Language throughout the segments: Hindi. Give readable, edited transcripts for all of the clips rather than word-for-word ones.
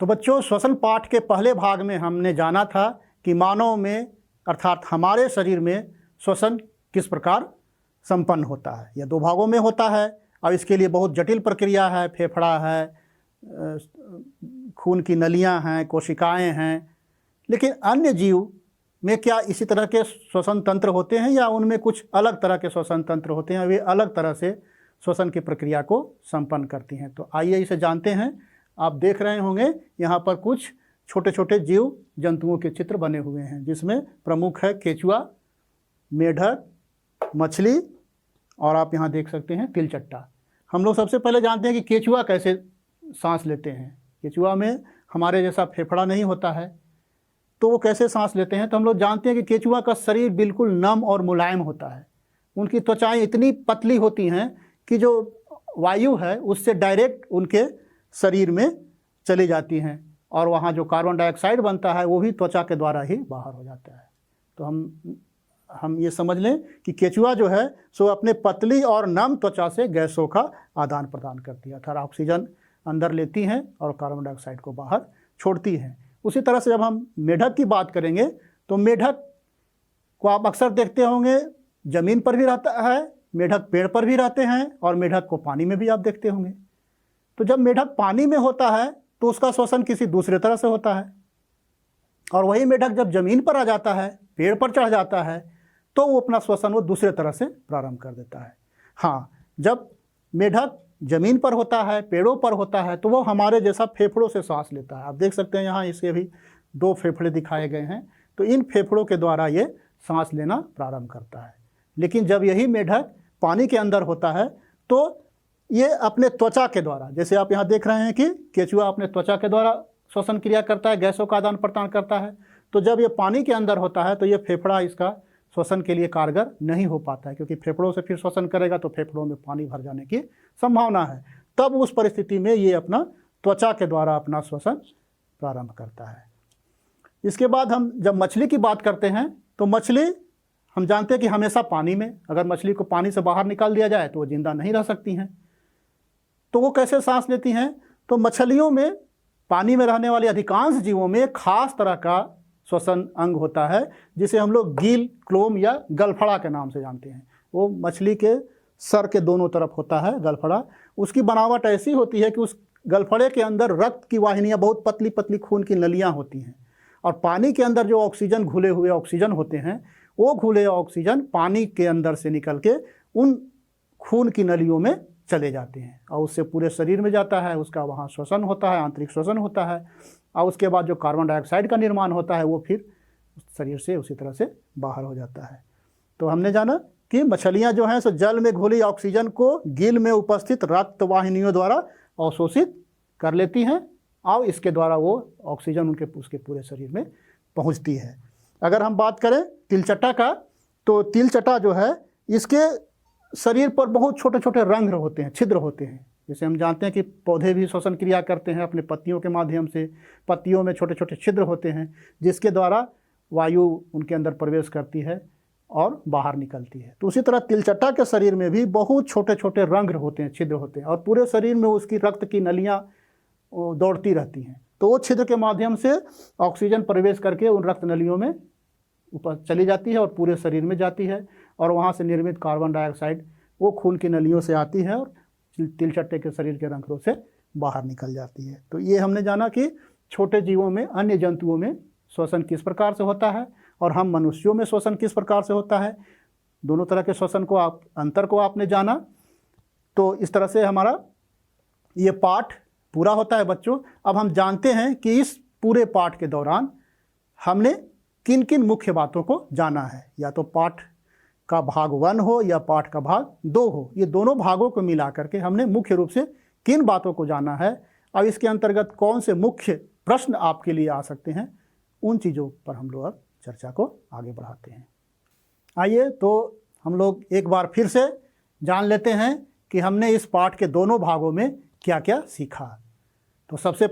तो बच्चों, श्वसन पाठ के पहले भाग में हमने जाना था कि मानव में अर्थात हमारे शरीर में श्वसन किस प्रकार संपन्न होता है। यह दो भागों में होता है और इसके लिए बहुत जटिल प्रक्रिया है। फेफड़ा है, खून की नलियां हैं, कोशिकाएं हैं। लेकिन अन्य जीव में क्या इसी तरह के श्वसन तंत्र होते हैं या उनमें कुछ अलग तरह के श्वसन तंत्र होते हैं? वे अलग तरह से श्वसन की प्रक्रिया को संपन्न करती हैं। तो आइए इसे जानते हैं। आप देख रहे होंगे यहाँ पर कुछ छोटे छोटे जीव जंतुओं के चित्र बने हुए हैं, जिसमें प्रमुख है केचुआ, मेढक, मछली और आप यहाँ देख सकते हैं तिलचट्टा। हम लोग सबसे पहले जानते हैं कि केचुआ कैसे सांस लेते हैं। केचुआ में हमारे जैसा फेफड़ा नहीं होता है, तो वो कैसे सांस लेते हैं? तो हम लोग जानते हैं कि केचुआ का शरीर बिल्कुल नम और मुलायम होता है। उनकी त्वचाएं इतनी पतली होती हैं कि जो वायु है उससे डायरेक्ट उनके शरीर में चली जाती हैं और वहाँ जो कार्बन डाइऑक्साइड बनता है वो भी त्वचा के द्वारा ही बाहर हो जाता है। तो हम ये समझ लें कि केचुआ जो है सो अपने पतली और नम त्वचा से गैसों का आदान प्रदान करती है, अर्थात ऑक्सीजन अंदर लेती हैं और कार्बन डाइऑक्साइड को बाहर छोड़ती हैं। उसी तरह से जब हम मेढक की बात करेंगे तो मेढक को आप अक्सर देखते होंगे ज़मीन पर भी रहता है, मेढक पेड़ पर भी रहते हैं और मेढक को पानी में भी आप देखते होंगे। तो जब मेढक पानी में होता है तो उसका श्वसन किसी दूसरे तरह से होता है, और वही मेढक जब ज़मीन पर आ जाता है, पेड़ पर चढ़ जाता है, तो वो अपना श्वसन वो दूसरे तरह से प्रारंभ कर देता है। हाँ, जब मेढक ज़मीन पर होता है, पेड़ों पर होता है, तो वो हमारे जैसा फेफड़ों से सांस लेता है। आप देख सकते हैं यहाँ इसके भी दो फेफड़े दिखाए गए हैं। तो इन फेफड़ों के द्वारा ये सांस लेना प्रारंभ करता है। लेकिन जब यही मेढक पानी के अंदर होता है तो ये अपने त्वचा के द्वारा, जैसे आप यहाँ देख रहे हैं कि केचुआ अपने त्वचा के द्वारा श्वसन क्रिया करता है, गैसों का आदान प्रदान करता है। तो जब ये पानी के अंदर होता है तो ये फेफड़ा इसका श्वसन के लिए कारगर नहीं हो पाता है, क्योंकि फेफड़ों से फिर श्वसन करेगा तो फेफड़ों में पानी भर जाने की संभावना है। तब उस परिस्थिति में ये अपना त्वचा के द्वारा अपना श्वसन प्रारंभ करता है। इसके बाद हम जब मछली की बात करते हैं तो मछली हम जानते हैं कि हमेशा पानी में, अगर मछली को पानी से बाहर निकाल दिया जाए तो वो जिंदा नहीं रह सकती हैं। तो वो कैसे सांस लेती हैं? तो मछलियों में, पानी में रहने वाले अधिकांश जीवों में खास तरह का श्वसन अंग होता है जिसे हम लोग गिल, क्लोम या गलफड़ा के नाम से जानते हैं। वो मछली के सर के दोनों तरफ होता है गलफड़ा। उसकी बनावट ऐसी होती है कि उस गलफड़े के अंदर रक्त की वाहिनियाँ, बहुत पतली पतली खून की नलियाँ होती हैं, और पानी के अंदर जो ऑक्सीजन, घुले हुए ऑक्सीजन होते हैं, वो घुले ऑक्सीजन पानी के अंदर से निकल के उन खून की नलियों में चले जाते हैं और उससे पूरे शरीर में जाता है। उसका वहाँ श्वसन होता है, आंतरिक श्वसन होता है, और उसके बाद जो कार्बन डाइऑक्साइड का निर्माण होता है वो फिर शरीर से उसी तरह से बाहर हो जाता है। तो हमने जाना कि मछलियाँ जो हैं सो जल में घुली ऑक्सीजन को गिल में उपस्थित रक्त वाहिनियों द्वारा अवशोषित कर लेती हैं और इसके द्वारा वो ऑक्सीजन उसके पूरे शरीर में पहुँचती है। अगर हम बात करें तिलचट्टा का, तो तिलचट्टा जो है इसके शरीर पर बहुत छोटे छोटे रंध्र होते हैं, छिद्र होते हैं। जैसे हम जानते हैं कि पौधे भी श्वसन क्रिया करते हैं अपने पत्तियों के माध्यम से। पत्तियों में छोटे छोटे छिद्र होते हैं जिसके द्वारा वायु उनके अंदर प्रवेश करती है और बाहर निकलती है। तो उसी तरह तिलचट्टा के शरीर में भी बहुत छोटे छोटे रंध्र होते हैं, छिद्र होते हैं, और पूरे शरीर में उसकी रक्त की नलियाँ दौड़ती रहती हैं। तो वो छिद्र के माध्यम से ऑक्सीजन प्रवेश करके उन रक्त नलियों में ऊपर चली जाती है और पूरे शरीर में जाती है, और वहाँ से निर्मित कार्बन डाइऑक्साइड वो खून की नलियों से आती है और तिलचट्टे के शरीर के रंध्रों से बाहर निकल जाती है। तो ये हमने जाना कि छोटे जीवों में, अन्य जंतुओं में श्वसन किस प्रकार से होता है और हम मनुष्यों में श्वसन किस प्रकार से होता है। दोनों तरह के श्वसन को अंतर को आपने जाना। तो इस तरह से हमारा ये पाठ पूरा होता है बच्चों। अब हम जानते हैं कि इस पूरे पाठ के दौरान हमने किन किन मुख्य बातों को जाना है। या तो पाठ का भाग 1 हो या पाठ का भाग 2 हो, ये दोनों भागों को मिला करके हमने मुख्य रूप से किन बातों को जाना है और इसके अंतर्गत कौन से मुख्य प्रश्न आपके लिए आ सकते हैं, उन चीज़ों पर हम लोग अब चर्चा को आगे बढ़ाते हैं। आइए तो हम लोग एक बार फिर से जान लेते हैं कि हमने इस पाठ के दोनों भागों में क्या क्या सीखा। तो सबसे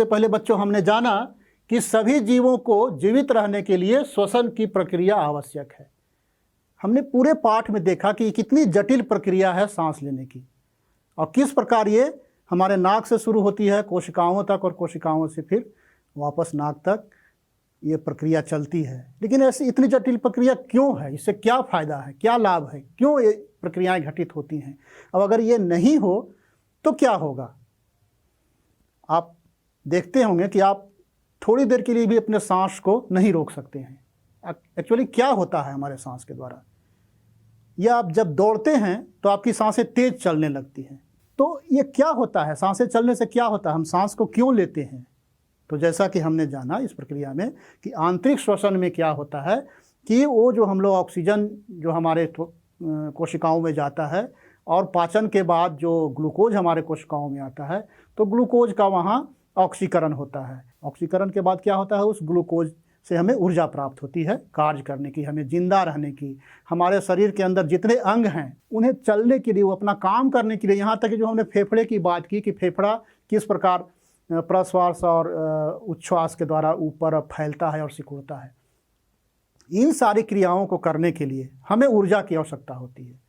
पहले बच्चों हमने जाना कि सभी जीवों को जीवित रहने के लिए श्वसन की प्रक्रिया आवश्यक है। हमने पूरे पाठ में देखा कि कितनी जटिल प्रक्रिया है सांस लेने की और किस प्रकार ये हमारे नाक से शुरू होती है कोशिकाओं तक और कोशिकाओं से फिर वापस नाक तक ये प्रक्रिया चलती है। लेकिन ऐसी इतनी जटिल प्रक्रिया क्यों है? इससे क्या फ़ायदा है, क्या लाभ है, क्यों ये प्रक्रियाएं घटित होती हैं? अब अगर ये नहीं हो तो क्या होगा? आप देखते होंगे कि आप थोड़ी देर के लिए भी अपने सांस को नहीं रोक सकते हैं। एक्चुअली क्या होता है हमारे सांस के द्वारा? या आप जब दौड़ते हैं तो आपकी सांसें तेज चलने लगती हैं। तो ये क्या होता है? सांसें चलने से क्या होता है? हम सांस को क्यों लेते हैं? तो जैसा कि हमने जाना इस प्रक्रिया में कि आंतरिक श्वसन में क्या होता है कि वो जो हम लोग ऑक्सीजन जो हमारे कोशिकाओं में जाता है और पाचन के बाद जो ग्लूकोज हमारे कोशिकाओं में आता है, तो ग्लूकोज का वहाँ ऑक्सीकरण होता है। ऑक्सीकरण के बाद क्या होता है? उस ग्लूकोज से हमें ऊर्जा प्राप्त होती है कार्य करने की, हमें जिंदा रहने की। हमारे शरीर के अंदर जितने अंग हैं उन्हें चलने के लिए, वो अपना काम करने के लिए, यहाँ तक कि जो हमने फेफड़े की बात की कि फेफड़ा किस प्रकार प्रश्वास और उच्छ्वास के द्वारा ऊपर फैलता है और सिकुड़ता है, इन सारी क्रियाओं को करने के लिए हमें ऊर्जा की आवश्यकता होती है।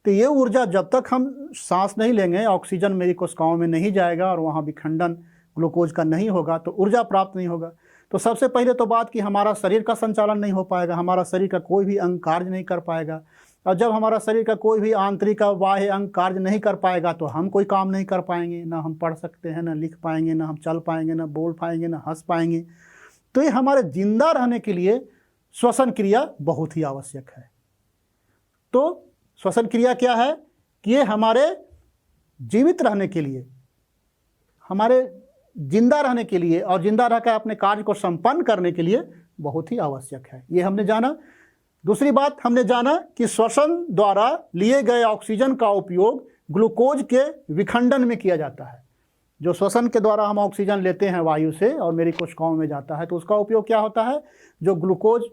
तो ये ऊर्जा जब तक हम सांस नहीं लेंगे, ऑक्सीजन मेरी कोशिकाओं में नहीं जाएगा और वहाँ विखंडन ग्लूकोज का नहीं होगा, तो ऊर्जा प्राप्त नहीं होगा। तो सबसे पहले तो बात कि हमारा शरीर का संचालन नहीं हो पाएगा, हमारा शरीर का कोई भी अंग कार्य नहीं कर पाएगा। और जब हमारा शरीर का कोई भी आंतरिक बाह्य अंग कार्य नहीं कर पाएगा तो हम कोई काम नहीं कर पाएंगे, ना हम पढ़ सकते हैं, ना लिख पाएंगे, ना हम चल पाएंगे, ना बोल पाएंगे, ना हंस पाएंगे। तो ये हमारे जिंदा रहने के लिए श्वसन क्रिया बहुत ही आवश्यक है। तो श्वसन क्रिया क्या है कि ये हमारे जीवित रहने के लिए, हमारे जिंदा रहने के लिए और जिंदा रहकर अपने कार्य को संपन्न करने के लिए बहुत ही आवश्यक है। ये हमने जाना। दूसरी बात हमने जाना कि श्वसन द्वारा लिए गए ऑक्सीजन का उपयोग ग्लूकोज के विखंडन में किया जाता है। जो श्वसन के द्वारा हम ऑक्सीजन लेते हैं वायु से और मेरी कोशिकाओं में जाता है, तो उसका उपयोग क्या होता है? जो ग्लूकोज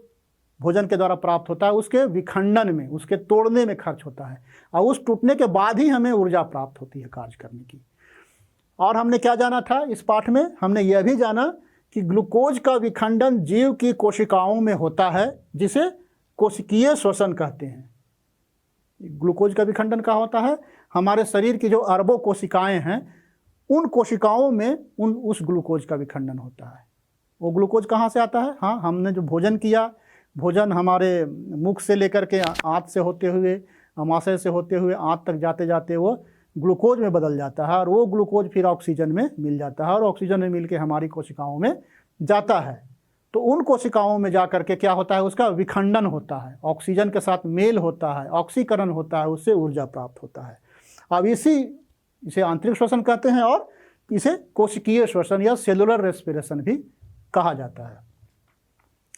भोजन के द्वारा प्राप्त होता है उसके विखंडन में, उसके तोड़ने में खर्च होता है, और उस टूटने के बाद ही हमें ऊर्जा प्राप्त होती है कार्य करने की। और हमने क्या जाना था इस पाठ में? हमने यह भी जाना कि ग्लूकोज का विखंडन जीव की कोशिकाओं में होता है, जिसे कोशिकीय श्वसन कहते हैं। ग्लूकोज का विखंडन कहाँ होता है? हमारे शरीर की जो अरबों कोशिकाएं हैं उन कोशिकाओं में उस ग्लूकोज का विखंडन होता है। वो ग्लूकोज कहाँ से आता है? हाँ, हमने जो भोजन किया, भोजन हमारे मुख से लेकर के आंत से होते हुए, अमाशय से होते हुए आंत तक जाते जाते वो ग्लूकोज में बदल जाता है, और वो ग्लूकोज फिर ऑक्सीजन में मिल जाता है, और ऑक्सीजन में मिल के हमारी कोशिकाओं में जाता है। तो उन कोशिकाओं में जा करके क्या होता है? उसका विखंडन होता है, ऑक्सीजन के साथ मेल होता है, ऑक्सीकरण होता है, उससे ऊर्जा प्राप्त होता है। अब इसे आंतरिक श्वसन कहते हैं और इसे कोशिकीय श्वसन या सेलुलर रेस्पिरेशन भी कहा जाता है।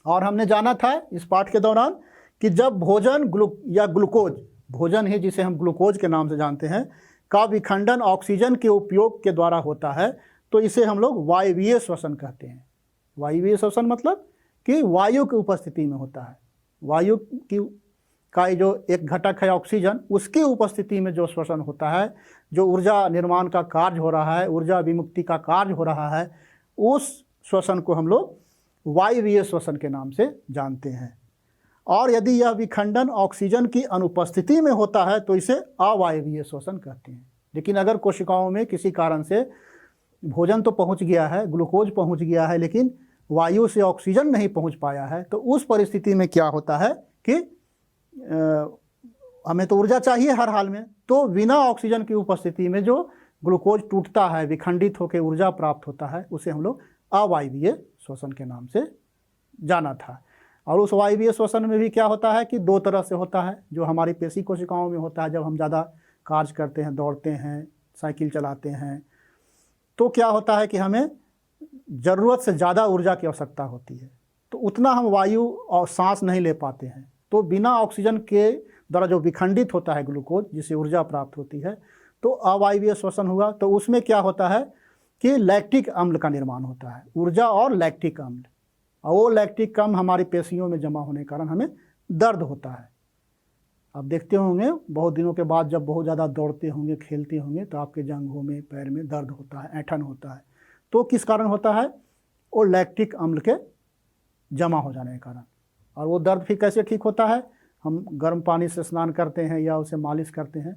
और हमने जाना था इस पाठ के दौरान कि जब भोजन ग्लूकोज, भोजन ही जिसे हम ग्लूकोज के नाम से जानते हैं, का विखंडन ऑक्सीजन के उपयोग के द्वारा होता है, तो इसे हम लोग वायवीय श्वसन कहते हैं। वायवीय श्वसन मतलब कि वायु की उपस्थिति में होता है। वायु का जो एक घटक है ऑक्सीजन, उसकी उपस्थिति में जो श्वसन होता है, जो ऊर्जा निर्माण का कार्य हो रहा है, ऊर्जा विमुक्ति का कार्य हो रहा है, उस श्वसन को हम लोग वायवीय श्वसन के नाम से जानते हैं। और यदि यह विखंडन ऑक्सीजन की अनुपस्थिति में होता है तो इसे अवायवीय श्वसन कहते हैं। लेकिन अगर कोशिकाओं में किसी कारण से भोजन तो पहुंच गया है, ग्लूकोज पहुंच गया है, लेकिन वायु से ऑक्सीजन नहीं पहुंच पाया है, तो उस परिस्थिति में क्या होता है कि हमें तो ऊर्जा चाहिए हर हाल में, तो बिना ऑक्सीजन की उपस्थिति में जो ग्लूकोज टूटता है, विखंडित होकर ऊर्जा प्राप्त होता है, उसे हम लोग अवायवीय श्वसन के नाम से जाना था। और उस वायवीय श्वसन में भी क्या होता है कि दो तरह से होता है। जो हमारी पेशी कोशिकाओं में होता है, जब हम ज़्यादा कार्य करते हैं, दौड़ते हैं, साइकिल चलाते हैं, तो क्या होता है कि हमें ज़रूरत से ज़्यादा ऊर्जा की आवश्यकता होती है, तो उतना हम वायु और सांस नहीं ले पाते हैं। तो बिना ऑक्सीजन के द्वारा जो विखंडित होता है ग्लूकोज, जिससे ऊर्जा प्राप्त होती है, तो अवायवीय श्वसन हुआ। तो उसमें क्या होता है कि लैक्टिक अम्ल का निर्माण होता है, ऊर्जा और लैक्टिक अम्ल। और वो लैक्टिक अम्ल हमारी पेशियों में जमा होने के कारण हमें दर्द होता है। आप देखते होंगे बहुत दिनों के बाद जब बहुत ज़्यादा दौड़ते होंगे, खेलते होंगे, तो आपके जांघों में, पैर में दर्द होता है, ऐंठन होता है। तो किस कारण होता है? वो लैक्टिक अम्ल के जमा हो जाने के कारण। और वो दर्द फिर कैसे ठीक होता है? हम गर्म पानी से स्नान करते हैं या उसे मालिश करते हैं,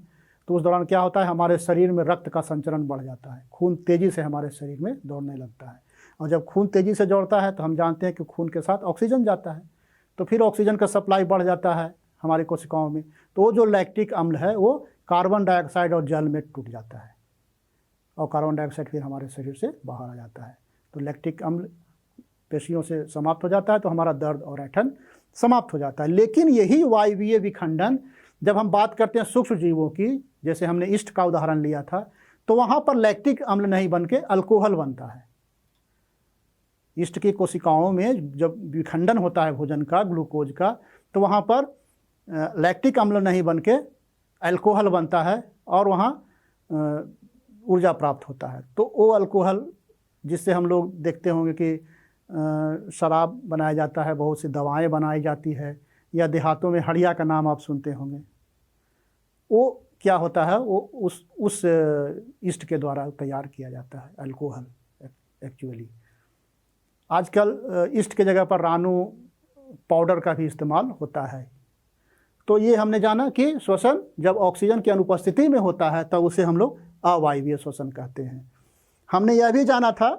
तो उस दौरान क्या होता है, हमारे शरीर में रक्त का संचरण बढ़ जाता है, खून तेज़ी से हमारे शरीर में दौड़ने लगता है। और जब खून तेज़ी से दौड़ता है तो हम जानते हैं कि खून के साथ ऑक्सीजन जाता है, तो फिर ऑक्सीजन का सप्लाई बढ़ जाता है हमारी कोशिकाओं में। तो वो जो लैक्टिक अम्ल है वो कार्बन डाइऑक्साइड और जल में टूट जाता है, और कार्बन डाइऑक्साइड फिर हमारे शरीर से बाहर आ जाता है। तो लैक्टिक अम्ल पेशियों से समाप्त हो जाता है, तो हमारा दर्द और ऐंठन समाप्त हो जाता है। लेकिन यही वायवीय विखंडन जब हम बात करते हैं सूक्ष्म जीवों की, जैसे हमने ईस्ट का उदाहरण लिया था, तो वहाँ पर लैक्टिक अम्ल नहीं बन के अल्कोहल बनता है। ईस्ट की कोशिकाओं में जब विखंडन होता है भोजन का, ग्लूकोज का, तो वहाँ पर लैक्टिक अम्ल नहीं बन के अल्कोहल बनता है और वहाँ ऊर्जा प्राप्त होता है। तो वो अल्कोहल जिससे हम लोग देखते होंगे कि शराब बनाया जाता है, बहुत सी दवाएं बनाई जाती है, या देहातों में हड़िया का नाम आप सुनते होंगे, वो क्या होता है, वो उस ईस्ट के द्वारा तैयार किया जाता है अल्कोहल एक्चुअली। आजकल ईस्ट के जगह पर रानू पाउडर का भी इस्तेमाल होता है। तो ये हमने जाना कि श्वसन जब ऑक्सीजन की अनुपस्थिति में होता है तब उसे हम लोग अवायवीय श्वसन कहते हैं। हमने यह भी जाना था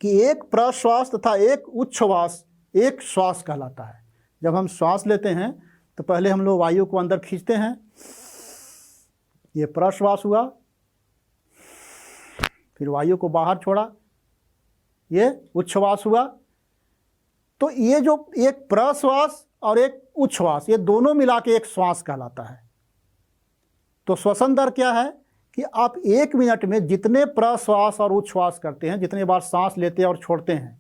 कि एक प्रश्वास तथा एक उच्छ्वास एक श्वास कहलाता है। जब हम श्वास लेते हैं तो पहले हम लोग वायु को अंदर खींचते हैं, ये प्रश्वास हुआ, फिर वायु को बाहर छोड़ा, ये उच्छ्वास हुआ। तो ये जो एक प्रश्वास और एक उच्छ्वास, ये दोनों मिला के एक श्वास कहलाता है। तो श्वसन दर क्या है कि आप 1 मिनट में जितने प्रश्वास और उच्छ्वास करते हैं, जितने बार सांस लेते हैं और छोड़ते हैं,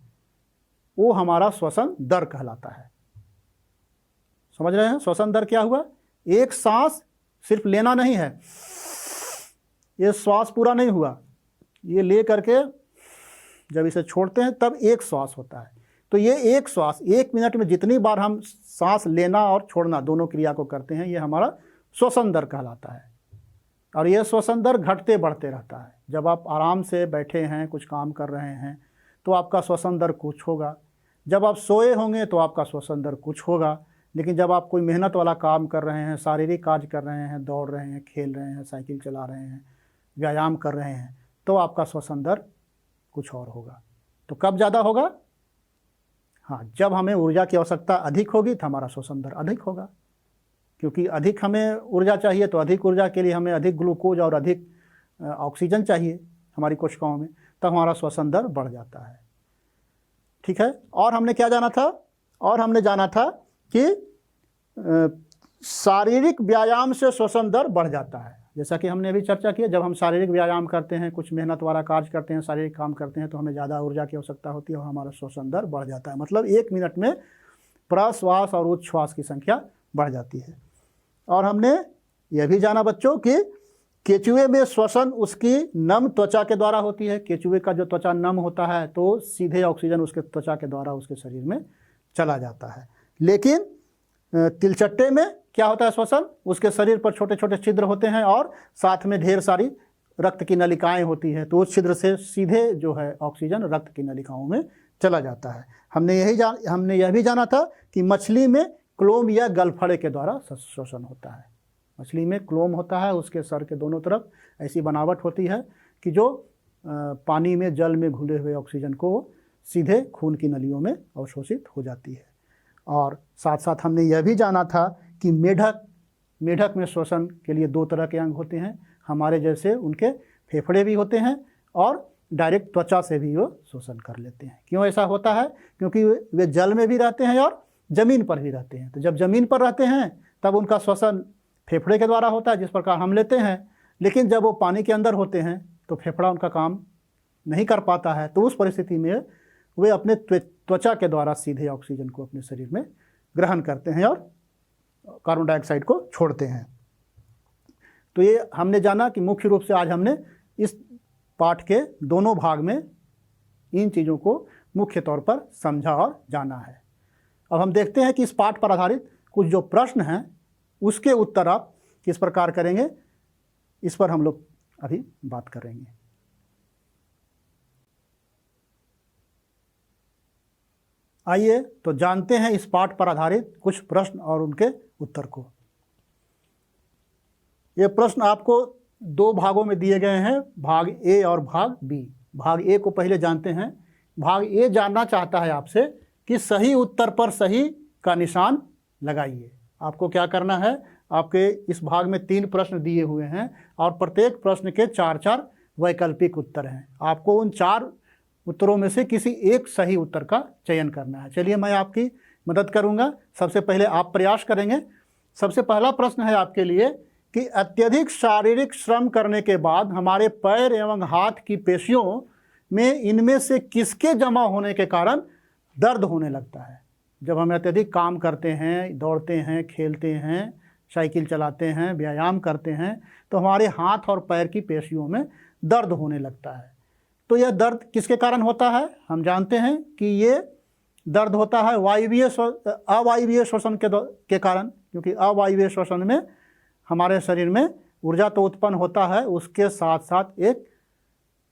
वो हमारा श्वसन दर कहलाता है। समझ रहे हैं श्वसन दर क्या हुआ? एक सांस सिर्फ लेना नहीं है, ये श्वास पूरा नहीं हुआ, ये ले करके जब इसे छोड़ते हैं तब एक श्वास होता है। तो ये एक श्वास 1 मिनट में जितनी बार हम सांस लेना और छोड़ना दोनों क्रिया को करते हैं, ये हमारा श्वसन दर कहलाता है। और ये श्वसन दर घटते बढ़ते रहता है। जब आप आराम से बैठे हैं, कुछ काम कर रहे हैं, तो आपका श्वसन दर कुछ होगा। जब आप सोए होंगे तो आपका श्वसन दर कुछ होगा। लेकिन जब आप कोई मेहनत वाला काम कर रहे हैं, शारीरिक कार्य कर रहे हैं, दौड़ रहे हैं, खेल रहे हैं, साइकिल चला रहे हैं, व्यायाम कर रहे हैं, तो आपका श्वसन दर कुछ और होगा। तो कब ज़्यादा होगा? हाँ, जब हमें ऊर्जा की आवश्यकता अधिक होगी तो हमारा श्वसन दर अधिक होगा, क्योंकि अधिक हमें ऊर्जा चाहिए, तो अधिक ऊर्जा के लिए हमें अधिक ग्लूकोज और अधिक ऑक्सीजन चाहिए हमारी कोशिकाओं में, तब हमारा श्वसन दर बढ़ जाता है। ठीक है। और हमने क्या जाना था? और हमने जाना था कि शारीरिक व्यायाम से श्वसन दर बढ़ जाता है। जैसा कि हमने अभी चर्चा किया, जब हम शारीरिक व्यायाम करते हैं, कुछ मेहनत वाला कार्य करते हैं, शारीरिक काम करते हैं, तो हमें ज़्यादा ऊर्जा की आवश्यकता होती है और हमारा श्वसन दर बढ़ जाता है। मतलब 1 मिनट में प्रश्वास और उच्छ्वास की संख्या बढ़ जाती है। और हमने यह भी जाना बच्चों कि केचुए में श्वसन उसकी नम त्वचा के द्वारा होती है। केचुए का जो त्वचा नम होता है तो सीधे ऑक्सीजन उसके त्वचा के द्वारा उसके शरीर में चला जाता है। लेकिन तिलचट्टे में क्या होता है श्वसन? उसके शरीर पर छोटे छोटे छिद्र होते हैं और साथ में ढेर सारी रक्त की नलिकाएं होती हैं, तो उस छिद्र से सीधे जो है ऑक्सीजन रक्त की नलिकाओं में चला जाता है। हमने यह भी जाना था कि मछली में क्लोम या गलफड़े के द्वारा श्वसन होता है। मछली में क्लोम होता है, उसके सर के दोनों तरफ ऐसी बनावट होती है कि जो पानी में जल में घुले हुए ऑक्सीजन को सीधे खून की नलियों में अवशोषित हो जाती है। और साथ साथ हमने यह भी जाना था कि मेढक में श्वसन के लिए 2 तरह के अंग होते हैं। हमारे जैसे उनके फेफड़े भी होते हैं और डायरेक्ट त्वचा से भी वो श्वसन कर लेते हैं। क्यों ऐसा होता है? क्योंकि वे जल में भी रहते हैं और ज़मीन पर भी रहते हैं। तो जब ज़मीन पर रहते हैं तब उनका श्वसन फेफड़े के द्वारा होता है, जिस प्रकार हम लेते हैं। लेकिन जब वो पानी के अंदर होते हैं तो फेफड़ा उनका काम नहीं कर पाता है, तो उस परिस्थिति में वे अपने त्वचा के द्वारा सीधे ऑक्सीजन को अपने शरीर में ग्रहण करते हैं और कार्बन डाइऑक्साइड को छोड़ते हैं। तो ये हमने जाना कि मुख्य रूप से आज हमने इस पाठ के दोनों भाग में इन चीज़ों को मुख्य तौर पर समझा और जाना है। अब हम देखते हैं कि इस पाठ पर आधारित कुछ जो प्रश्न हैं उसके उत्तर आप किस प्रकार करेंगे, इस पर हम लोग अभी बात करेंगे। आइए तो जानते हैं इस पाठ पर आधारित कुछ प्रश्न और उनके उत्तर को। ये प्रश्न आपको दो भागों में दिए गए हैं, भाग ए और भाग बी। भाग ए को पहले जानते हैं। भाग ए जानना चाहता है आपसे कि सही उत्तर पर सही का निशान लगाइए। आपको क्या करना है, आपके इस भाग में 3 प्रश्न दिए हुए हैं और प्रत्येक प्रश्न के 4-4 वैकल्पिक उत्तर हैं। आपको उन 4 उत्तरों में से किसी एक सही उत्तर का चयन करना है। चलिए मैं आपकी मदद करूंगा। सबसे पहले आप प्रयास करेंगे। सबसे पहला प्रश्न है आपके लिए कि अत्यधिक शारीरिक श्रम करने के बाद हमारे पैर एवं हाथ की पेशियों में इनमें से किसके जमा होने के कारण दर्द होने लगता है। जब हम अत्यधिक काम करते हैं, दौड़ते हैं, खेलते हैं, साइकिल चलाते हैं, व्यायाम करते हैं, तो हमारे हाथ और पैर की पेशियों में दर्द होने लगता है। तो यह दर्द किसके कारण होता है? हम जानते हैं कि ये दर्द होता है अवायवीय श्वसन के कारण, क्योंकि अवायवीय श्वसन में हमारे शरीर में ऊर्जा तो उत्पन्न होता है, उसके साथ साथ एक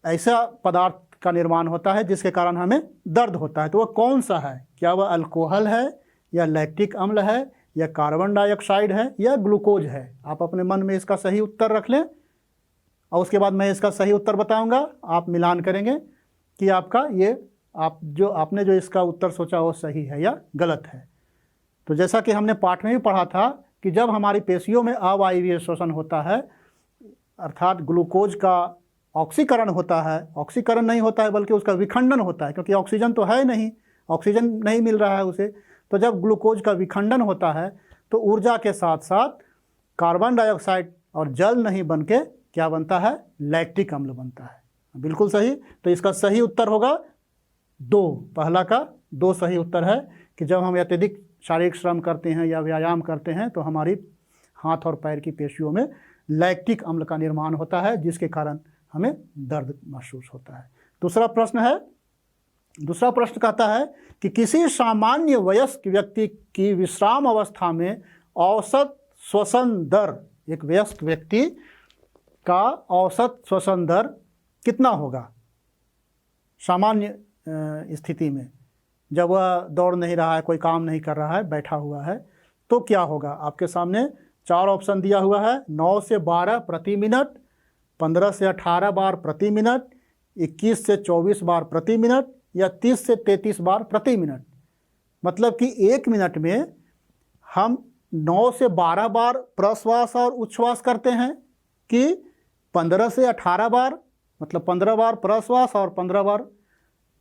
ऐसा पदार्थ का निर्माण होता है जिसके कारण हमें दर्द होता है। तो वह कौन सा है? क्या वह अल्कोहल है, या लैक्टिक अम्ल है, या कार्बन डाइऑक्साइड है, या ग्लूकोज है? आप अपने मन में इसका सही उत्तर रख लें और उसके बाद मैं इसका सही उत्तर बताऊंगा। आप मिलान करेंगे कि आपका ये आपने जो इसका उत्तर सोचा वो सही है या गलत है। तो जैसा कि हमने पाठ में भी पढ़ा था कि जब हमारी पेशियों में अवायवीय श्वसन होता है, अर्थात ग्लूकोज का ऑक्सीकरण होता है, ऑक्सीकरण नहीं होता है बल्कि उसका विखंडन होता है, क्योंकि ऑक्सीजन तो है नहीं, ऑक्सीजन नहीं मिल रहा है उसे। तो जब ग्लूकोज का विखंडन होता है तो ऊर्जा के साथ साथ कार्बन डाइऑक्साइड और जल नहीं बन के क्या बनता है? लैक्टिक अम्ल बनता है। बिल्कुल सही। तो इसका सही उत्तर होगा 2। पहला का 2 सही उत्तर है कि जब हम अत्यधिक शारीरिक श्रम करते हैं या व्यायाम करते हैं तो हमारी हाथ और पैर की पेशियों में लैक्टिक अम्ल का निर्माण होता है, जिसके कारण हमें दर्द महसूस होता है। दूसरा प्रश्न कहता है कि किसी सामान्य वयस्क व्यक्ति की विश्राम अवस्था में औसत श्वसन दर, एक वयस्क व्यक्ति का औसत श्वसन दर कितना होगा सामान्य स्थिति में? जब वह दौड़ नहीं रहा है, कोई काम नहीं कर रहा है, बैठा हुआ है, तो क्या होगा? आपके सामने 4 ऑप्शन दिया हुआ है। 9 से 12 प्रति मिनट, 15 से 18 बार प्रति मिनट, 21 से 24 बार प्रति मिनट, या 30 से 33 बार प्रति मिनट। मतलब कि 1 मिनट में हम 9 से 12 बार प्रश्वास और उच्छ्वास करते हैं कि 15 से 18 बार, मतलब 15 बार प्रश्वास और 15 बार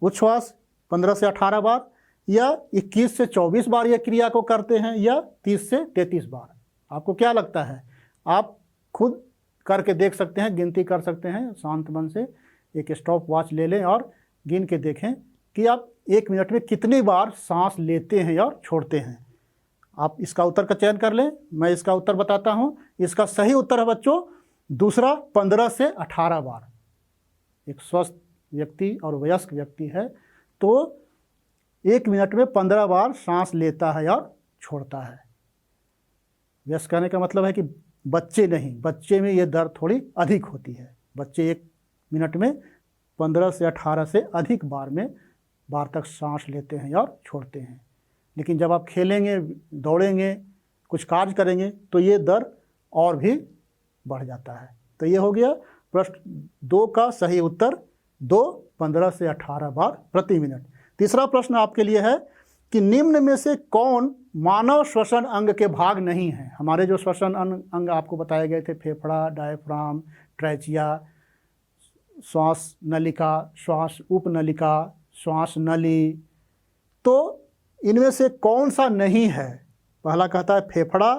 उच्छ्वास, 15 से 18 बार, या 21 से 24 बार ये क्रिया को करते हैं, या 30 से 33 बार। आपको क्या लगता है? आप खुद करके देख सकते हैं, गिनती कर सकते हैं। शांत मन से एक स्टॉप वॉच ले लें और गिन के देखें कि आप 1 मिनट में कितनी बार सांस लेते हैं और छोड़ते हैं। आप इसका उत्तर का चयन कर लें। मैं इसका उत्तर बताता हूं। इसका सही उत्तर है बच्चों दूसरा, 15 से 18 बार। एक स्वस्थ व्यक्ति और वयस्क व्यक्ति है तो 1 मिनट में 15 बार सांस लेता है और छोड़ता है। वयस्क कहने का मतलब है कि बच्चे नहीं, बच्चे में ये दर थोड़ी अधिक होती है। बच्चे 1 मिनट में 15 से 18 से अधिक बार तक सांस लेते हैं और छोड़ते हैं। लेकिन जब आप खेलेंगे, दौड़ेंगे, कुछ कार्य करेंगे तो ये दर और भी बढ़ जाता है। तो ये हो गया प्रश्न 2 का सही उत्तर, 2 15 से 18 बार प्रति मिनट। तीसरा प्रश्न आपके लिए है कि निम्न में से कौन मानव श्वसन अंग के भाग नहीं है? हमारे जो श्वसन अंग आपको बताए गए थे, फेफड़ा, डायफ्राम, ट्रैचिया, श्वास नलिका, श्वास उपनलिका, श्वास नली, तो इनमें से कौन सा नहीं है? पहला कहता है फेफड़ा,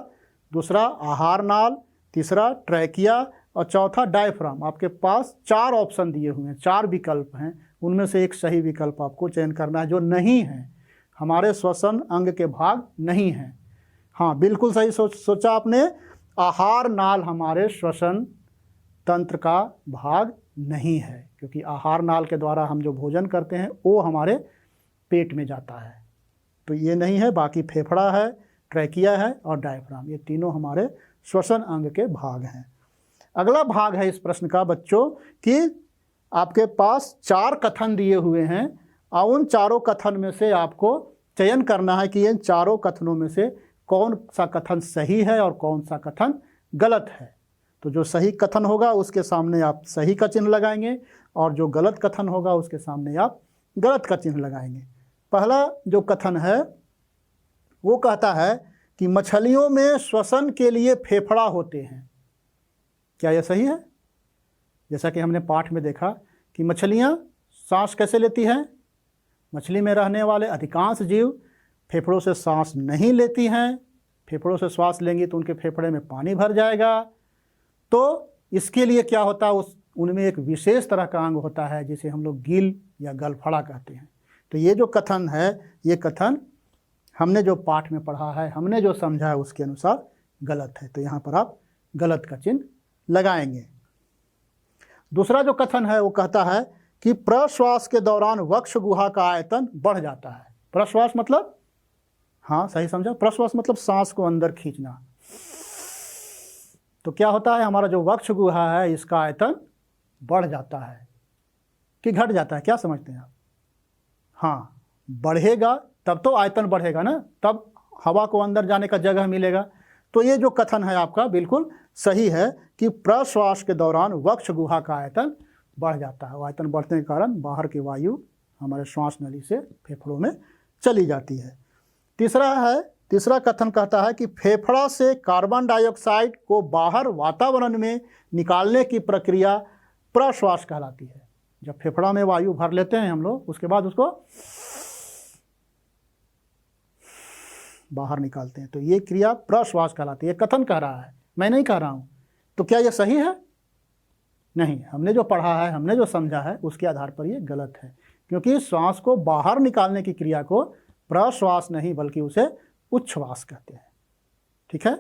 दूसरा आहार नाल, तीसरा ट्रैकिया और चौथा डायफ्राम। आपके पास 4 ऑप्शन दिए हुए हैं, 4 विकल्प हैं। उनमें से एक सही विकल्प आपको चयन करना है जो नहीं है, हमारे श्वसन अंग के भाग नहीं हैं। हाँ, बिल्कुल सही सोचा आपने। आहार नाल हमारे श्वसन तंत्र का भाग नहीं है, क्योंकि आहार नाल के द्वारा हम जो भोजन करते हैं वो हमारे पेट में जाता है, तो ये नहीं है। बाकी फेफड़ा है, ट्रैकिया है और डायफ्राम, ये तीनों हमारे श्वसन अंग के भाग हैं। अगला भाग है इस प्रश्न का बच्चों कि आपके पास 4 कथन दिए हुए हैं और उन चारों कथन में से आपको चयन करना है कि इन चारों कथनों में से कौन सा कथन सही है और कौन सा कथन गलत है। तो जो सही कथन होगा उसके सामने आप सही का चिन्ह लगाएंगे और जो गलत कथन होगा उसके सामने आप गलत का चिन्ह लगाएंगे। पहला जो कथन है वो कहता है कि मछलियों में श्वसन के लिए फेफड़ा होते हैं। क्या यह सही है? जैसा कि हमने पाठ में देखा कि मछलियाँ सांस कैसे लेती हैं? मछली में रहने वाले अधिकांश जीव फेफड़ों से सांस नहीं लेती हैं। फेफड़ों से श्वास लेंगी तो उनके फेफड़े में पानी भर जाएगा। तो इसके लिए क्या होता है, उनमें एक विशेष तरह का अंग होता है जिसे हम लोग गिल या गलफड़ा कहते हैं। तो ये जो कथन है, ये कथन हमने जो पाठ में पढ़ा है, हमने जो समझा है उसके अनुसार गलत है। तो यहाँ पर आप गलत का चिन्ह लगाएंगे। दूसरा जो कथन है वो कहता है कि प्रश्वास के दौरान वक्ष गुहा का आयतन बढ़ जाता है। प्रश्वास मतलब, हाँ सही समझा, प्रश्वास मतलब सांस को अंदर खींचना। तो क्या होता है, हमारा जो वक्ष गुहा है इसका आयतन बढ़ जाता है कि घट जाता है? क्या समझते हैं आप? हाँ, बढ़ेगा तब तो आयतन बढ़ेगा ना, तब हवा को अंदर जाने का जगह मिलेगा। तो ये जो कथन है आपका बिल्कुल सही है कि प्रश्वास के दौरान वक्ष गुहा का आयतन बढ़ जाता है। आयतन बढ़ने के कारण बाहर की वायु हमारे श्वास नली से फेफड़ों में चली जाती है। तीसरा कथन कहता है कि फेफड़ा से कार्बन डाइऑक्साइड को बाहर वातावरण में निकालने की प्रक्रिया प्रश्वास कहलाती है। जब फेफड़ा में वायु भर लेते हैं हम लोग, उसके बाद उसको बाहर निकालते हैं, तो ये क्रिया प्रश्वास कहलाती है। कथन कह रहा है, मैं नहीं कह रहा हूँ। तो क्या ये सही है? नहीं, हमने जो पढ़ा है, हमने जो समझा है उसके आधार पर ये गलत है, क्योंकि श्वास को बाहर निकालने की क्रिया को प्रश्वास नहीं बल्कि उसे उच्छ्वास कहते हैं। ठीक है,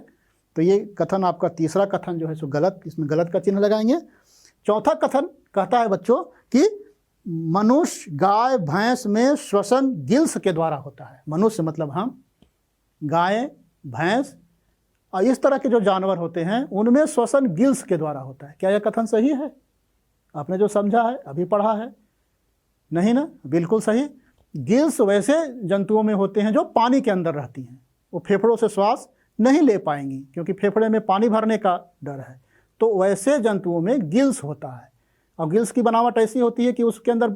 तो ये कथन आपका तीसरा कथन जो है सो गलत, इसमें गलत का चिन्ह लगाएंगे। चौथा कथन कहता है बच्चों कि मनुष्य, गाय, भैंस में श्वसन गिल्स के द्वारा होता है। मनुष्य मतलब हम, गाय, भैंस और इस तरह के जो जानवर होते हैं उनमें श्वसन गिल्स के द्वारा होता है। क्या यह कथन सही है? आपने जो समझा है, अभी पढ़ा है, नहीं ना? बिल्कुल सही। गिल्स वैसे जंतुओं में होते हैं जो पानी के अंदर रहती हैं, वो फेफड़ों से श्वास नहीं ले पाएंगी क्योंकि फेफड़े में पानी भरने का डर है। तो वैसे जंतुओं में गिल्स होता है, और गिल्स की बनावट ऐसी होती है कि उसके अंदर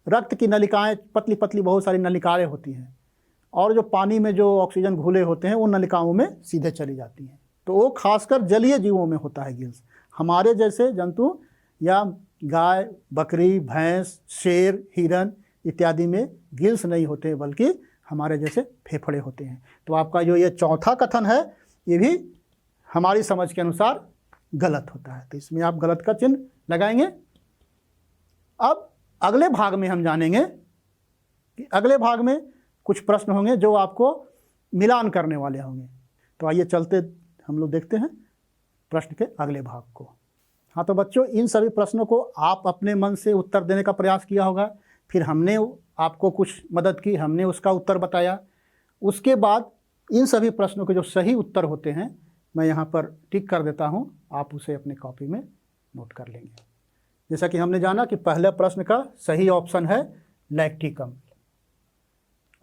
रक्त की नलिकाएं, पतली पतली बहुत सारी नलिकाएं होती हैं, और जो पानी में जो ऑक्सीजन घुले होते हैं उन नलिकाओं में सीधे चली जाती हैं। तो वो खासकर जलीय जीवों में होता है गिल्स। हमारे जैसे जंतु या गाय, बकरी, भैंस, शेर, हिरन इत्यादि में गिल्स नहीं होते, बल्कि हमारे जैसे फेफड़े होते हैं। तो आपका जो ये चौथा कथन है ये भी हमारी समझ के अनुसार गलत होता है, तो इसमें आप गलत का चिन्ह लगाएंगे। अब अगले भाग में हम जानेंगे कि अगले भाग में कुछ प्रश्न होंगे जो आपको मिलान करने वाले होंगे। तो आइए चलते हम लोग देखते हैं प्रश्न के अगले भाग को। हाँ, तो बच्चों इन सभी प्रश्नों को आप अपने मन से उत्तर देने का प्रयास किया होगा, फिर हमने आपको कुछ मदद की, हमने उसका उत्तर बताया। उसके बाद इन सभी प्रश्नों के जो सही उत्तर होते हैं मैं यहाँ पर टिक कर देता हूँ, आप उसे अपने कॉपी में नोट कर लेंगे। जैसा कि हमने जाना कि पहले प्रश्न का सही ऑप्शन है लैक्टिक अम्ल।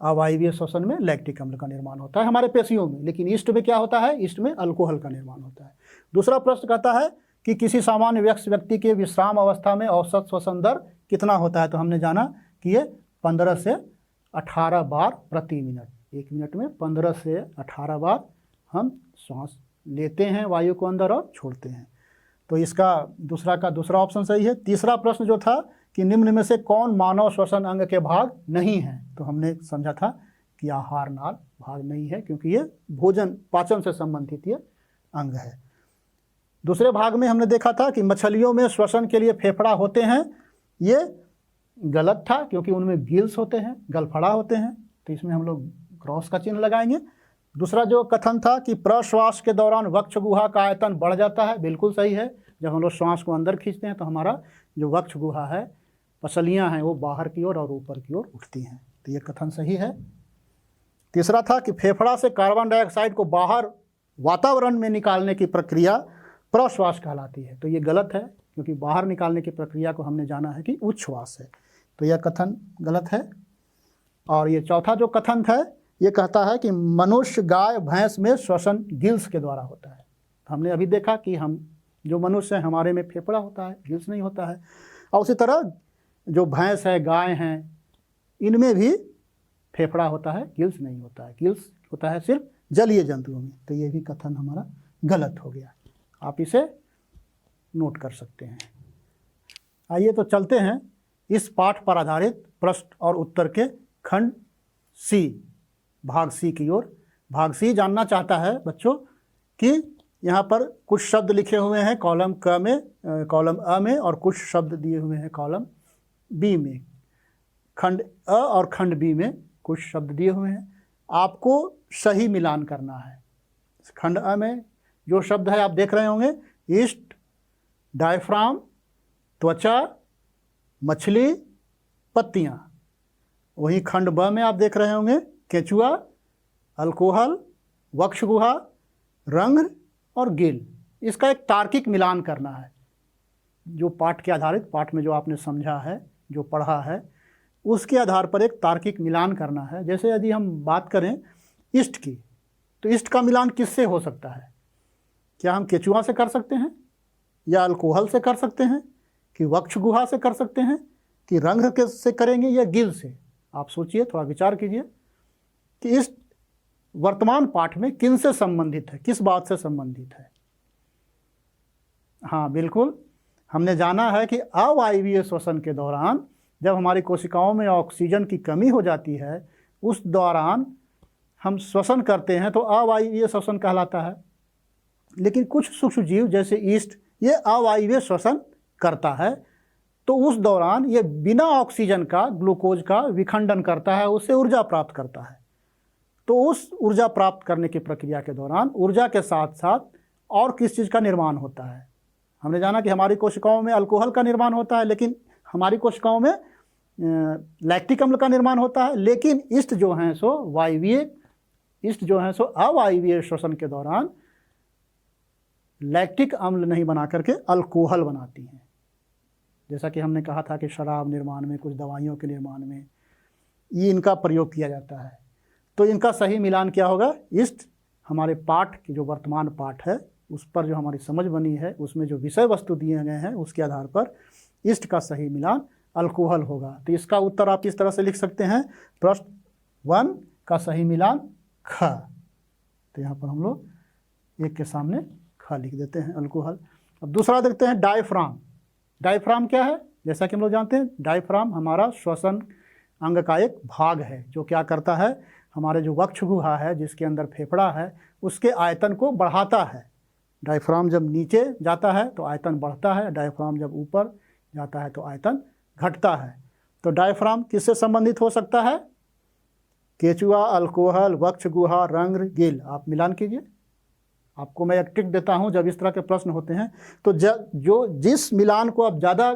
अवायवीय श्वसन में लैक्टिक अम्ल का निर्माण होता है हमारे पेशियों में, लेकिन ईस्ट में क्या होता है? ईस्ट में अल्कोहल का निर्माण होता है। दूसरा प्रश्न कहता है कि किसी सामान्य व्यक्ति के विश्राम अवस्था में औसत श्वसन दर कितना होता है? तो हमने जाना कि ये 15 से 18 बार प्रति मिनट, एक मिनट में 15 से 18 बार हम श्वास लेते हैं वायु को अंदर और छोड़ते हैं। तो इसका दूसरा ऑप्शन सही है। तीसरा प्रश्न जो था कि निम्न में से कौन मानव श्वसन अंग के भाग नहीं है? तो हमने समझा था कि आहार नाल भाग नहीं है, क्योंकि ये भोजन पाचन से संबंधित ये अंग है। दूसरे भाग में हमने देखा था कि मछलियों में श्वसन के लिए फेफड़ा होते हैं, ये गलत था क्योंकि उनमें गिल्स होते हैं, गलफड़ा होते हैं। तो इसमें हम लोग क्रॉस का चिन्ह लगाएंगे। दूसरा जो कथन था कि प्रश्वास के दौरान वक्ष गुहा का आयतन बढ़ जाता है, बिल्कुल सही है। जब हम लोग श्वास को अंदर खींचते हैं तो हमारा जो वक्ष गुहा है, पसलियाँ हैं, वो बाहर की ओर और ऊपर की ओर उठती हैं। तो ये कथन सही है। तीसरा था कि फेफड़ा से कार्बन डाइऑक्साइड को बाहर वातावरण में निकालने की प्रक्रिया प्रश्वास कहलाती है। तो ये गलत है, क्योंकि बाहर निकालने की प्रक्रिया को हमने जाना है कि उच्छ्वास है। तो यह कथन गलत है। और ये चौथा जो कथन है ये कहता है कि मनुष्य, गाय, भैंस में श्वसन गिल्स के द्वारा होता है। हमने अभी देखा कि हम जो मनुष्य है हमारे में फेफड़ा होता है, गिल्स नहीं होता है। और उसी तरह जो भैंस है, गाय हैं, इनमें भी फेफड़ा होता है, गिल्स नहीं होता है। गिल्स होता है सिर्फ जलीय जंतुओं में। तो ये भी कथन हमारा गलत हो गया, आप इसे नोट कर सकते हैं। आइए तो चलते हैं इस पाठ पर आधारित प्रश्न और उत्तर के खंड सी, भाग सी की ओर। भाग सी जानना चाहता है बच्चों कि यहाँ पर कुछ शब्द लिखे हुए हैं कॉलम क में, कॉलम अ में, और कुछ शब्द दिए हुए हैं कॉलम बी में। खंड अ और खंड बी में कुछ शब्द दिए हुए हैं, आपको सही मिलान करना है। खंड अ में जो शब्द है आप देख रहे होंगे, ईस्ट, डायफ्राम, त्वचा, मछली, पत्तियाँ। वहीं खंड ब में आप देख रहे होंगे केंचुआ, अल्कोहल, वक्ष गुहा, रंध्र और गिल। इसका एक तार्किक मिलान करना है। जो पाठ के आधारित, पाठ में जो आपने समझा है, जो पढ़ा है, उसके आधार पर एक तार्किक मिलान करना है। जैसे यदि हम बात करें ईस्ट की, तो ईस्ट का मिलान किससे हो सकता है? क्या हम केचुआ से कर सकते हैं, या अल्कोहल से कर सकते हैं, कि वक्ष गुहा से कर सकते हैं, कि रंध्र से करेंगे, या गिल से? आप सोचिए, थोड़ा विचार कीजिए कि इस वर्तमान पाठ में किन से संबंधित है, किस बात से संबंधित है। हाँ बिल्कुल, हमने जाना है कि अवायवीय श्वसन के दौरान जब हमारी कोशिकाओं में ऑक्सीजन की कमी हो जाती है, उस दौरान हम श्वसन करते हैं तो अवायवीय श्वसन कहलाता है। लेकिन कुछ सूक्ष्म जीव जैसे ईस्ट, ये अवायवीय श्वसन करता है, तो उस दौरान ये बिना ऑक्सीजन का ग्लूकोज का विखंडन करता है, उससे ऊर्जा प्राप्त करता है। तो उस ऊर्जा प्राप्त करने की प्रक्रिया के दौरान ऊर्जा के साथ साथ और किस चीज़ का निर्माण होता है? हमने जाना कि हमारी कोशिकाओं में अल्कोहल का निर्माण होता है, लेकिन हमारी कोशिकाओं में लैक्टिक अम्ल का निर्माण होता है। लेकिन ईस्ट जो हैं सो वायवीय, ईस्ट जो हैं सो अवायवीय श्वसन के दौरान लैक्टिक अम्ल नहीं बना करके अल्कोहल बनाती हैं। जैसा कि हमने कहा था कि शराब निर्माण में, कुछ दवाइयों के निर्माण में ये इनका प्रयोग किया जाता है। तो इनका सही मिलान क्या होगा? ईस्ट हमारे पाठ की जो वर्तमान पाठ है उस पर जो हमारी समझ बनी है, उसमें जो विषय वस्तु दिए गए हैं उसके आधार पर ईस्ट का सही मिलान अल्कोहल होगा। तो इसका उत्तर आप इस तरह से लिख सकते हैं, प्रश्न 1 का सही मिलान ख। तो यहाँ पर हम लोग एक के सामने ख लिख देते हैं, अल्कोहल। अब दूसरा देखते हैं डायफ्राम। डायफ्राम क्या है? जैसा कि हम लोग जानते हैं, डायफ्राम हमारा श्वसन अंग का एक भाग है, जो क्या करता है, हमारे जो वक्ष गुहा है जिसके अंदर फेफड़ा है उसके आयतन को बढ़ाता है। डायफ्राम जब नीचे जाता है तो आयतन बढ़ता है, डायफ्राम जब ऊपर जाता है तो आयतन घटता है। तो डायफ्राम किससे संबंधित हो सकता है? केचुआ, अल्कोहल, वक्ष गुहा, रंध्र, गिल। आप मिलान कीजिए। आपको मैं एक ट्रिक देता हूं, जब इस तरह के प्रश्न होते हैं तो जो जिस मिलान को आप ज़्यादा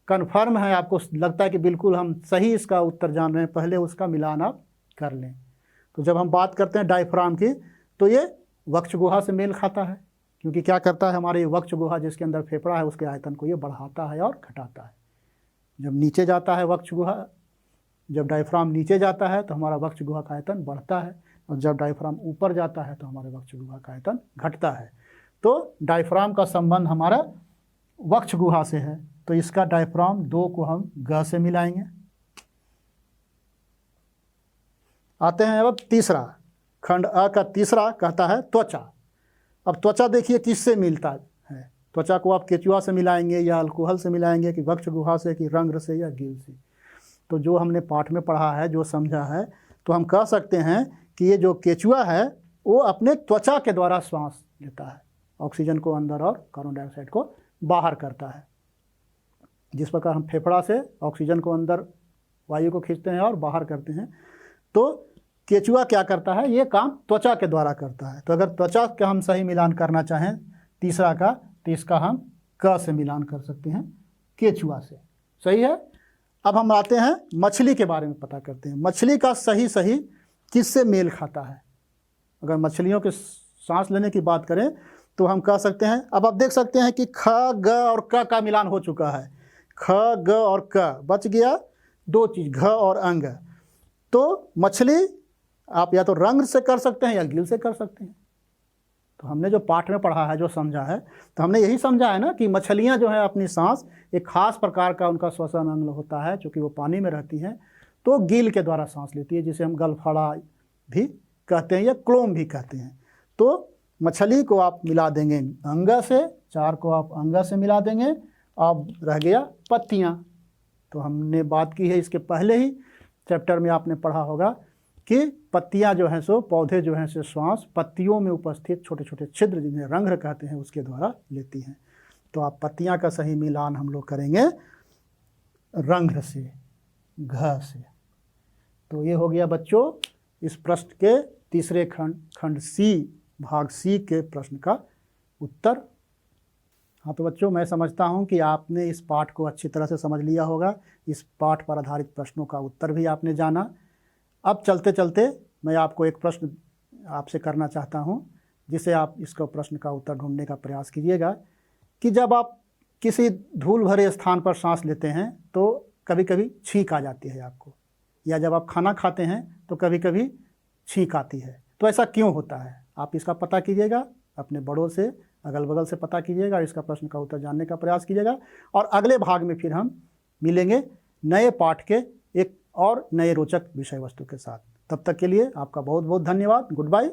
कन्फर्म है, आपको लगता है कि बिल्कुल हम सही इसका उत्तर जान रहे हैं, पहले उसका मिलान आप कर लें। तो जब हम बात करते हैं डायफ्राम की, तो ये वक्ष गुहा से मेल खाता है, क्योंकि क्या करता है, हमारे वक्ष गुहा जिसके अंदर फेफड़ा है उसके आयतन को ये बढ़ाता है और घटाता है। जब नीचे जाता है वक्ष गुहा, जब डायफ्राम नीचे जाता है तो हमारा वक्ष गुहा का आयतन बढ़ता है, और जब डायफ्राम ऊपर जाता है तो हमारे वक्ष गुहा का आयतन घटता है। तो डायफ्राम का संबंध हमारा वक्ष गुहा से है, तो इसका डायफ्राम 2 को हम ग से मिलाएंगे। आते हैं अब तीसरा, खंड अ का तीसरा कहता है त्वचा। अब त्वचा देखिए किससे मिलता है? त्वचा को आप केचुआ से मिलाएंगे, या अल्कोहल से मिलाएंगे, कि वक्ष गुहा से, कि रंध्र से, या गिल से? तो जो हमने पाठ में पढ़ा है, जो समझा है, तो हम कह सकते हैं कि ये जो केचुआ है वो अपने त्वचा के द्वारा श्वास लेता है, ऑक्सीजन को अंदर और कार्बन डाइऑक्साइड को बाहर करता है। जिस प्रकार हम फेफड़ा से ऑक्सीजन को अंदर वायु को खींचते हैं और बाहर करते हैं, तो केचुआ क्या करता है, ये काम त्वचा के द्वारा करता है। तो अगर त्वचा का हम सही मिलान करना चाहें तीसरा का, तो इसका हम क से मिलान कर सकते हैं, केचुआ से। सही है। अब हम आते हैं मछली के बारे में पता करते हैं। मछली का सही किससे मेल खाता है? अगर मछलियों के सांस लेने की बात करें तो हम कह सकते हैं, अब आप देख सकते हैं कि ख, ग और क का मिलान हो चुका है। ख, ग और क, बच गया 2 चीज़, घ और अंग। तो मछली आप या तो रंध्र से कर सकते हैं या गिल से कर सकते हैं। तो हमने जो पाठ में पढ़ा है, जो समझा है, तो हमने यही समझा है ना कि मछलियाँ जो है अपनी सांस एक खास प्रकार का उनका श्वसन अंग होता है, चूँकि वो पानी में रहती हैं, तो गिल के द्वारा सांस लेती है, जिसे हम गलफड़ा भी कहते हैं या क्लोम भी कहते हैं। तो मछली को आप मिला देंगे अंगा से, 4 को आप अंगा से मिला देंगे, अब रह गया पत्तियाँ। तो हमने बात की है इसके पहले ही चैप्टर में, आपने पढ़ा होगा कि पत्तियाँ जो हैं सो पौधे जो हैं सो श्वास पत्तियों में उपस्थित छोटे छोटे छिद्र, जिन्हें रंध्र कहते हैं, उसके द्वारा लेती हैं। तो आप पत्तियाँ का सही मिलान हम लोग करेंगे रंध्र से, घ से। तो ये हो गया बच्चों इस प्रश्न के तीसरे खंड सी, भाग सी के प्रश्न का उत्तर। हाँ तो बच्चों, मैं समझता हूँ कि आपने इस पाठ को अच्छी तरह से समझ लिया होगा। इस पाठ पर आधारित प्रश्नों का उत्तर भी आपने जाना। अब चलते चलते मैं आपको एक प्रश्न आपसे करना चाहता हूँ, जिसे आप इसका प्रश्न का उत्तर ढूंढने का प्रयास कीजिएगा कि जब आप किसी धूल भरे स्थान पर सांस लेते हैं तो कभी कभी छींक आ जाती है आपको, या जब आप खाना खाते हैं तो कभी कभी छींक आती है। तो ऐसा क्यों होता है, आप इसका पता कीजिएगा, अपने बड़ों से अगल बगल से पता कीजिएगा, इसका प्रश्न का उत्तर जानने का प्रयास कीजिएगा। और अगले भाग में फिर हम मिलेंगे नए पाठ के एक और नए रोचक विषय वस्तु के साथ। तब तक के लिए आपका बहुत बहुत धन्यवाद। Good bye.